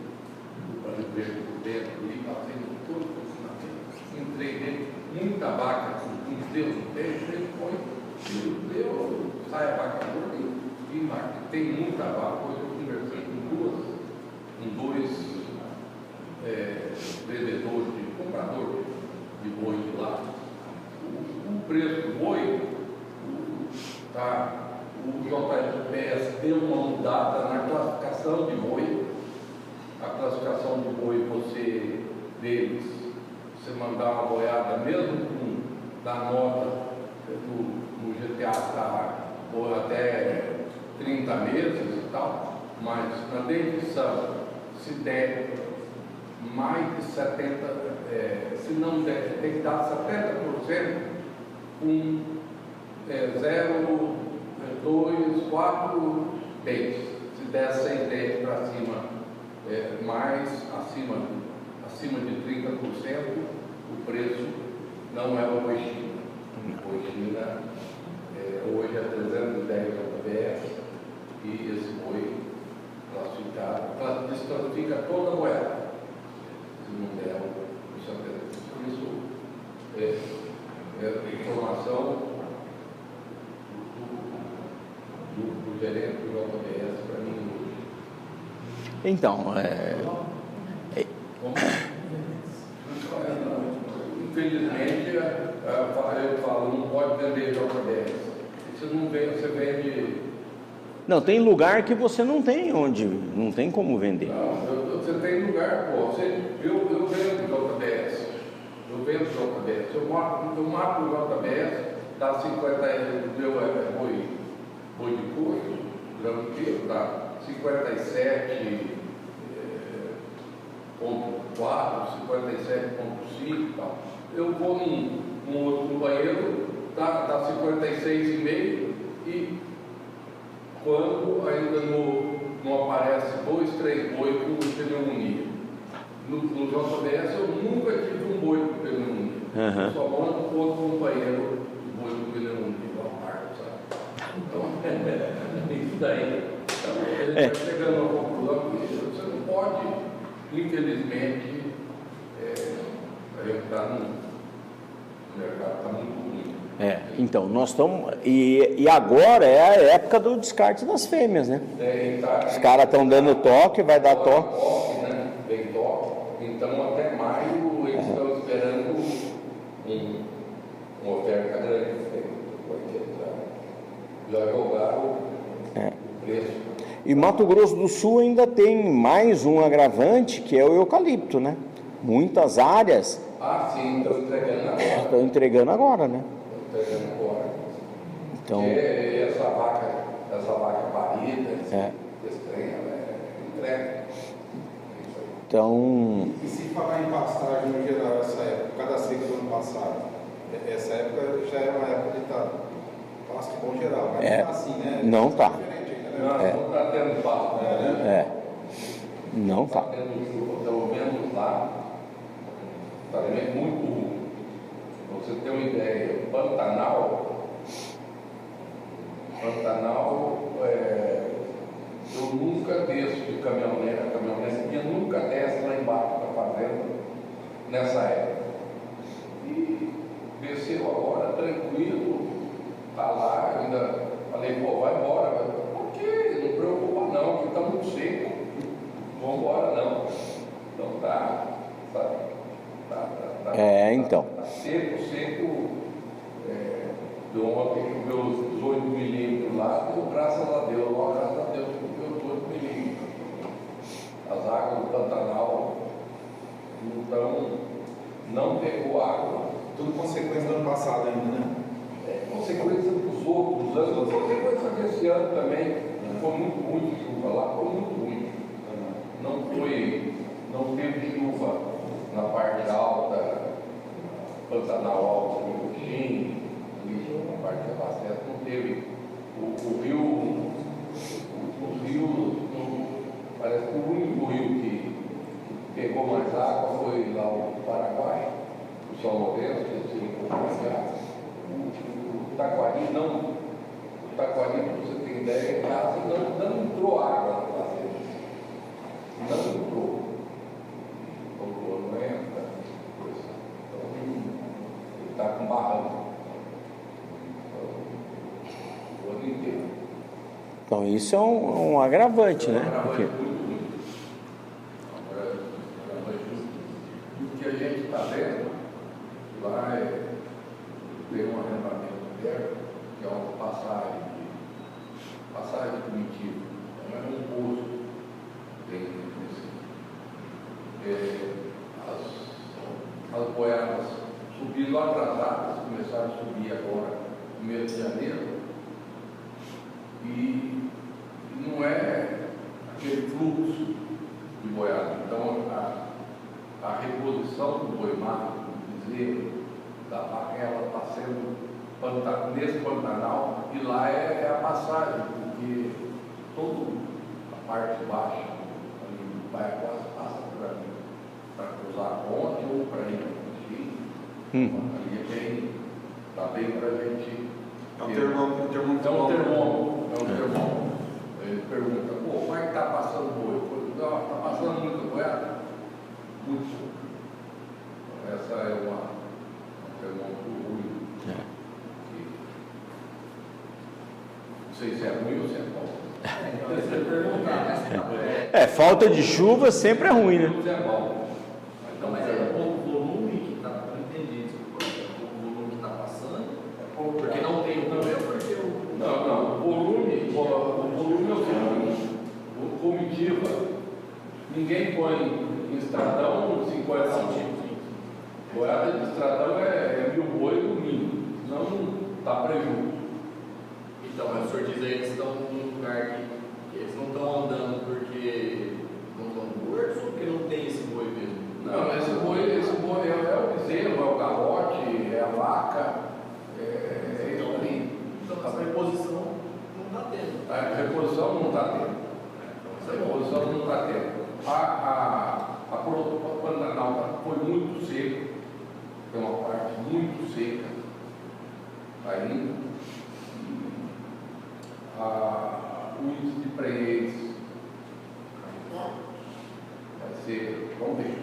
o pano por dentro, e passei todo o confinamento. Entrei dentro, muita vaca, com Deus no peito, ele põe, Deus, sai a vaca gorda e marca. Tem muita vaca, hoje eu conversei com dois vendedores, compradores de boi de lá. O preço do boi, o JBS deu uma mudada na classificação de boi. A classificação de boi, deles, você mandar uma boiada, mesmo com da nota do GTA por até 30 meses e tal, mas na definição, se der mais de 70%, se não der, tem que dar 70% com 0,2, 4 dentes. Se der 6 dentes para cima, mais acima de 30%, o preço não é o boi China. O boi China hoje é 310 JBS e esse boi classificado, desclassifica toda a moeda. Se não der, por isso, informação do gerente do JBS para mim hoje. Então, infelizmente, eu falo, não pode vender JBS. Você não vende, você vende. não, tem lugar que você não tem não tem como vender. Não, você tem lugar, pô. Eu vendo JBS. Eu vendo JBS. Eu mato o JBS, dá 50 reais, meu boi de coxo, grão inteiro, dá 57,4, 57,5 e tal. Eu vou num outro companheiro, dá 56,5 e quando ainda não aparece 2, 3 boi com pneumonia. No JBS eu nunca tive um boi com pneumonia. Uhum. Só mando com outro companheiro boi com pneumonia, igual parto, sabe? Então, isso daí. Então, ele está chegando a uma conclusão que você não pode, infelizmente, a gente está no mercado, está muito ruim. Então, nós estamos. E agora é a época do descarte das fêmeas, né? Os caras estão dando toque, vai dar toque. Né? Tem toque. Então, até maio, eles estão esperando uma oferta grande. Já jogaram o preço. E Mato Grosso do Sul ainda tem mais um agravante, que é o eucalipto, né? Muitas áreas. Sim, estão entregando agora. Estão entregando agora, né? Entregando agora. Então, essa vaca parida, esse trem, ela entrega. Então. E se falar em pastagem no geral, essa época, cada seca do ano passado, essa época já era uma época de pasto bom geral, mas não está assim, né? Não está. Não está tendo pasto, né? Não está. Está tendo chuva, pelo menos lá, está muito ruim. Pra você ter uma ideia, Pantanal, eu nunca desço de caminhonete minha nunca desce lá embaixo da fazenda nessa época. E desceu agora tranquilo, está lá, ainda falei, pô, vai embora. Por quê? Não preocupa não, que está muito seco. Não vamos embora não. Então tá então. Tá seco, Ontem, meus 8 milímetros lá, deu graças a Deus, graças a Deus, com meus 8 milímetros. As águas do Pantanal, então, não pegou água. Tudo consequência do ano passado ainda, né? Consequência dos outros anos, consequência desse ano também. Foi muito ruim de chuva lá, foi muito ruim. Não teve chuva na parte alta, Pantanal Alto, no Coxim, na parte de Abasteto, não teve. O rio, parece que o único rio que pegou mais água foi lá o Paraguai, o São Lourenço, que tinha um pouco mais de água. O Taquari, para você ter ideia, em casa não entrou água na fazenda. Não entrou. Não entra. Então, ele está com barranco. O ano inteiro. Então isso é um agravante, né? Porque... O que a gente está vendo lá tem um arrendamento aberto, que é uma passagem primitiva, não é um poço, tem as boiadas subindo atrasadas, começaram a subir agora no mês de janeiro, e não é aquele fluxo de boiada. Então a reposição do boi magro, do bezerro, da vaca, ela está sendo nesse Pantanal, e lá é a passagem, porque toda a parte baixa ali, vai quase passa por ali, para cruzar a ponte ou para ir para o ali é bem, está bem para a gente. É um termômetro. Ele pergunta, como é que está passando o boi? Está passando muita boiada? Muito pouco. Essa é um termômetro ruim. Não sei se é ruim ou se é bom. Falta de chuva sempre é ruim, né? É bom. Então, mas é pouco volume que está, não entendi, desculpa, é pouco volume que está passando, porque não tem o problema, porque o... Não, o volume é o seguinte, comitiva, ninguém põe em estradão 50 centímetros. Boiada de estradão é 1000 boi no mínimo, senão não está prejuízo. Então, mas o senhor diz aí que eles estão num lugar que eles não estão andando porque não estão gordos ou porque não tem esse boi mesmo? Não, esse boi é o bezerro, é o garrote, é a vaca, Então, essa reposição não está tendo. A reposição não está tendo. A Pantanal foi muito seco, tem uma parte muito seca ainda. O índice de prenhez vai ser, vamos ver.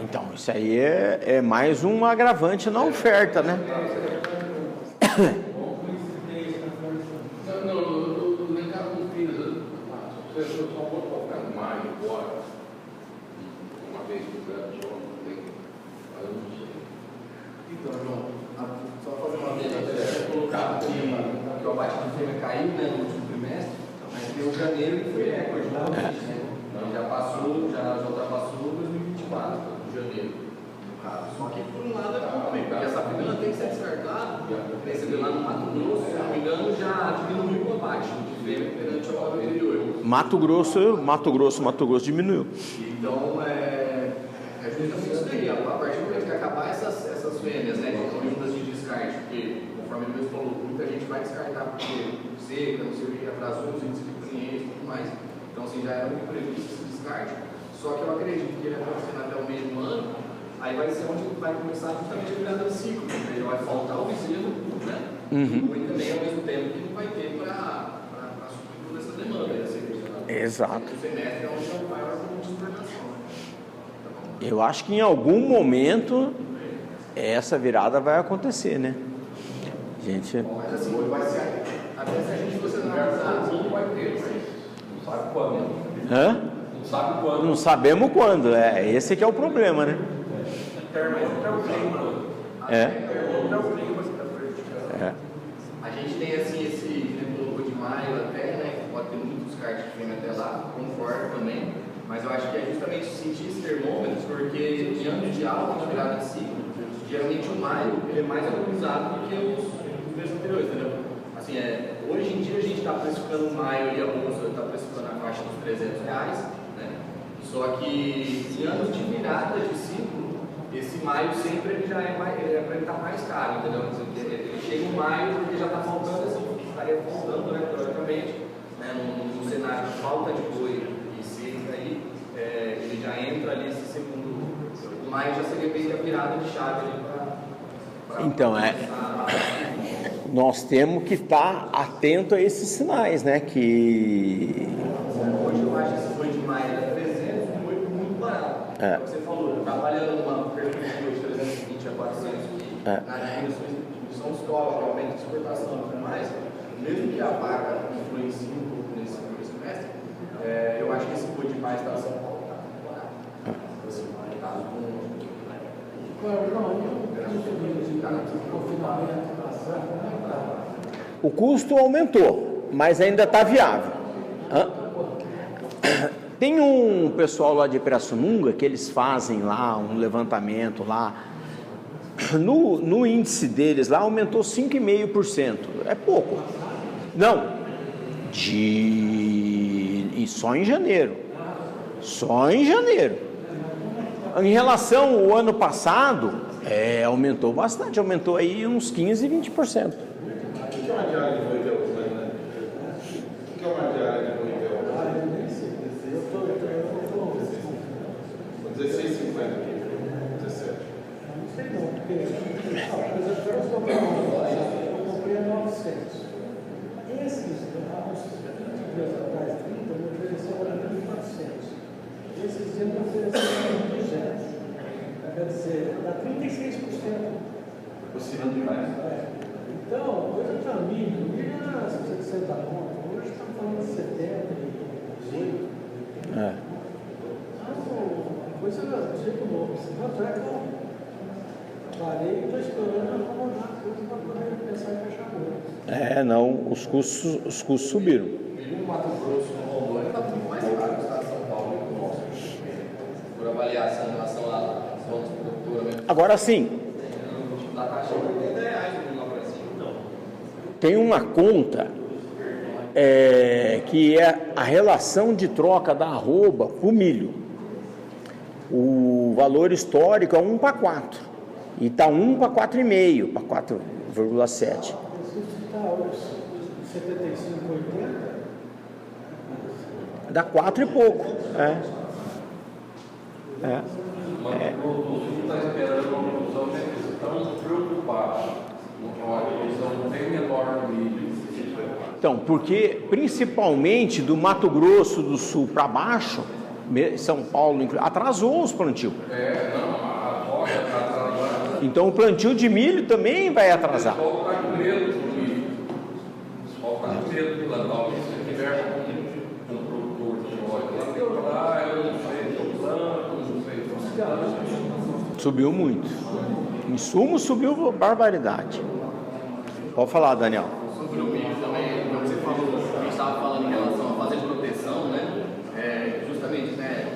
Então, isso aí é mais um agravante na oferta, né? Não, nem caso não fiz. Eu só vou colocar em maio agora. Uma vez por ano, mas eu não sei. Então, João, só fazer uma vez, colocar que o abate de fêmea caiu, né, no último trimestre, mas deu janeiro que foi recorde, né? Então já passou, já ultrapassou 2024, janeiro, no caso. Só que por um lado é bom também, porque essa fêmea tem que ser descartada. Você vê lá no Mato Grosso, se não me engano, já diminuiu o abate de fêmea perante o ano anterior. Mato Grosso diminuiu. Então, justamente isso daí, a partir do momento que acabar essas fêmeas, né, oriundas de descarte, porque, conforme ele mesmo falou, muita gente vai descartar porque seca, não sei o que, atrasou os índices de clientes e tudo mais. Então, assim, já era muito previsto esse descarte. Só que eu acredito que ele acontecendo até o meio do ano, aí vai ser onde vai começar justamente a virada do ciclo, né? Já vai faltar o bezerro, né? E também ao mesmo tempo que não vai ter para suprir toda essa demanda, né? Exato. O semestre é onde é o maior volume de exportação, né? Eu acho que em algum momento essa virada vai acontecer, né? Gente. Mas assim, vai ser, até se a gente fosse analisar, Não vai ter, mas não sabe quando. Não sabe quando. Não sabemos quando. Esse que é o problema, né? termômetro é o clima. É. Termômetro é o clima, você está prejudicando. gente tem assim, esse colocou de maio até, né? Pode ter muitos cards que vêm até lá, concordo também. Mas eu acho que é justamente sentir esses termômetros, porque de anos de alta, de virada de ciclo, geralmente o maio ele é mais valorizado do que os meses anteriores, entendeu? Assim, hoje em dia a gente está precificando o maio e a bolsa está precificando a faixa dos R$300, né? Só que em anos de virada de ciclo, esse maio sempre ele já é mais, ele está mais caro, entendeu? Ele chega em maio porque já está faltando, assim, estaria faltando, né, teoricamente, né, no cenário de falta de boi e seca aí, ele já entra ali esse segundo, o maio já seria bem a virada de chave ali para então, nós temos que estar atento a esses sinais, né, que... Hoje eu acho que esse boi de maio é 300, muito barato. Você falou, trabalhando numa perspectiva de 320 a 400, que na dimensão histórica, aumento de exportação e tudo mais, mesmo que a vaca influencie um pouco nesse semestre, eu acho que esse boi de mais está São Paulo está barato. Assim, caso o custo aumentou, mas ainda está viável. Tem um pessoal lá de Pirassununga que eles fazem lá um levantamento lá. No índice deles lá aumentou 5,5%. É pouco. Não. E só em janeiro. Só em janeiro. Em relação ao ano passado, aumentou bastante. Aumentou aí uns 15, 20%. O que é uma diária de boi de algodão, né? O que é uma diária de boi de algodão? 16,50 aqui. 17. Não sei não, porque eu comprei a 900. Esses, há uns dias atrás, 30, me ofereceram a 1.400. Esses dias me ofereceram a 200. Quer dizer, dá 36%. Oscilando demais. Então, hoje está milho era 60 conto, hoje está falando de 70, 18. Coisa do jeito novo. Tanto é que eu parei e estou esperando acomodar a coisa para poder pensar em fechar a bolsa. Não, os custos subiram. no Mato Grosso, no Rondônia, está muito mais caro que o estado de São Paulo e o nosso. Por avaliação em relação às fontes de cultura mesmo. Agora sim, Da taxa de R$80 no Brasil, então. tem uma conta que é a relação de troca da arroba para o milho. O valor histórico é 1 para 4 e está 1 para 4,5 para 4,7. Está hoje 75, 80. Dá 4 e pouco. Mas o Sul está esperando uma produção que eles estão preocupados. Uma produção bem menor no milho. Então, porque principalmente do Mato Grosso do Sul para baixo, São Paulo atrasou os plantios. A soja está atrasada. Então o plantio de milho também vai atrasar. O pessoal está com medo do milho. O pessoal está com medo de plantar. Se tiver um produtor de óleo lá, eu não sei, eu planto, não sei. Subiu muito. Insumo subiu barbaridade. Pode falar, Daniel. Sobre o milho também, como você falou, a gente estava falando em relação a fazer proteção, né? Justamente, né?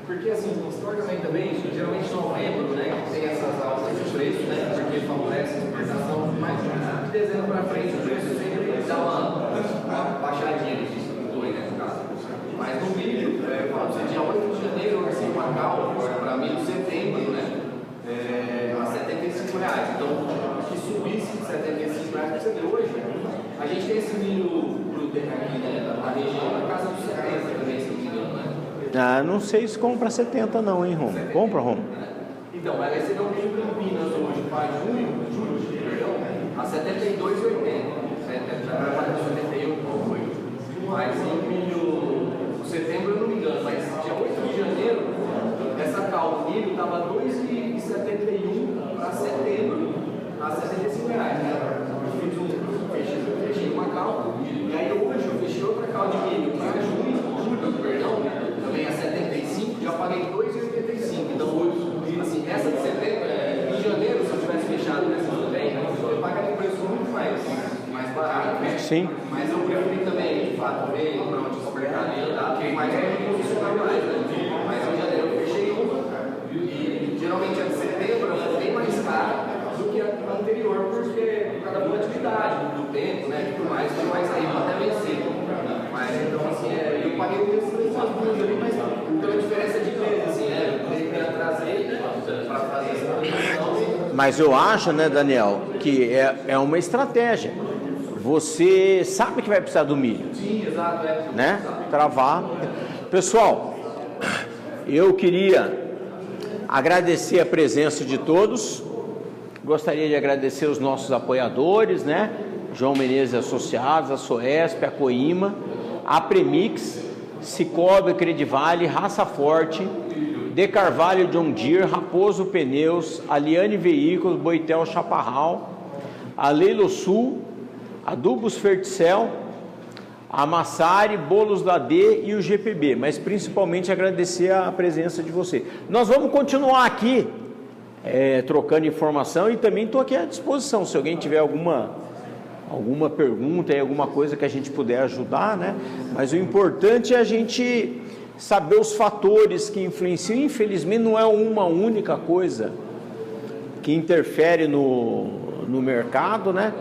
Porque assim, historicamente também, geralmente novembro, né? Que tem essas altas de preço, né? Porque favorece a exportação, mas de dezembro para frente o preço sempre dá uma baixadinha de dói, né? No caso. Mas no milho, eu falo pra você, dia 8 de janeiro, eu recebi uma cal para milho setembro, né? A R$75. Então, que subisse de R$75 para você ver hoje, a gente tem esse milho glúten aqui, né? Na região, na casa dos 70 também, se não me engano, né? Não sei se compra 70 não, hein, Romo? Compra, Romo? Então, vai receber um milho Campinas hoje para julho, perdão, a R$72,80. Já vai para 71,8. Mas em milho, setembro eu não me engano, mas dia 8 de janeiro, essa cal do milho estava R$2,71 para setembro, a R$75, né? Eu fechei uma cal, e aí hoje eu fechei outra cal de milho para julho, perdão, também a 75, já paguei R$2,85. Então hoje, assim, essa de setembro, em janeiro, se eu tivesse fechado nessa também, eu pagaria um preço muito mais Sim. Mas eu preferi também, de fato, ver para onde o mercado ia dar, mas eu não posicionar mais, né? Mas em janeiro eu fechei uma, e geralmente a de setembro é bem mais cara do que a anterior, porque por causa da volatilidade, do tempo, né? Tudo mais, foi mais aí, até vencer. Mas então, assim, eu paguei o preço das duas ali, mas pela diferença de preço, assim, né? Eu tenho que trazer para fazer essa produção. Mas eu acho, né, Daniel, que é uma estratégia. Você sabe que vai precisar do milho. Sim, exato, né? Travar. Pessoal, eu queria agradecer a presença de todos. Gostaria de agradecer os nossos apoiadores, né? João Menezes Associados, a Soesp, a Coima, a Premix, Cicobi, Credivale, Raça Forte, De Carvalho, John Deere, Raposo Pneus, Aliane Veículos, Boitel Chaparral, a Leilo Sul, Adubos Ferticel, a Massari, Bolos da D e o GPB, mas principalmente agradecer a presença de você. Nós vamos continuar aqui trocando informação e também estou aqui à disposição, se alguém tiver alguma pergunta e alguma coisa que a gente puder ajudar, né? Mas o importante é a gente saber os fatores que influenciam. Infelizmente não é uma única coisa que interfere no mercado, né?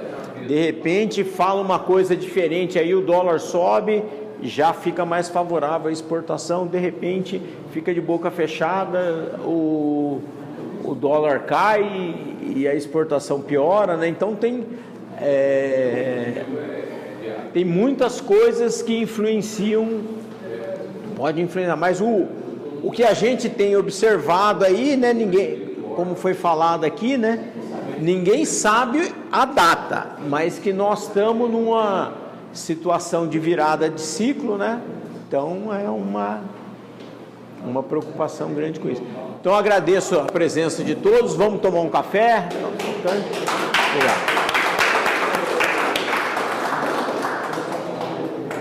De repente fala uma coisa diferente, aí o dólar sobe, já fica mais favorável à exportação, de repente fica de boca fechada, o dólar cai e a exportação piora, né? Então tem muitas coisas que influenciam, pode influenciar, mas o que a gente tem observado aí, né? Ninguém, como foi falado aqui, né? Ninguém sabe a data, mas que nós estamos numa situação de virada de ciclo, né? Então é uma preocupação grande com isso. Então agradeço a presença de todos, vamos tomar um café. Obrigado.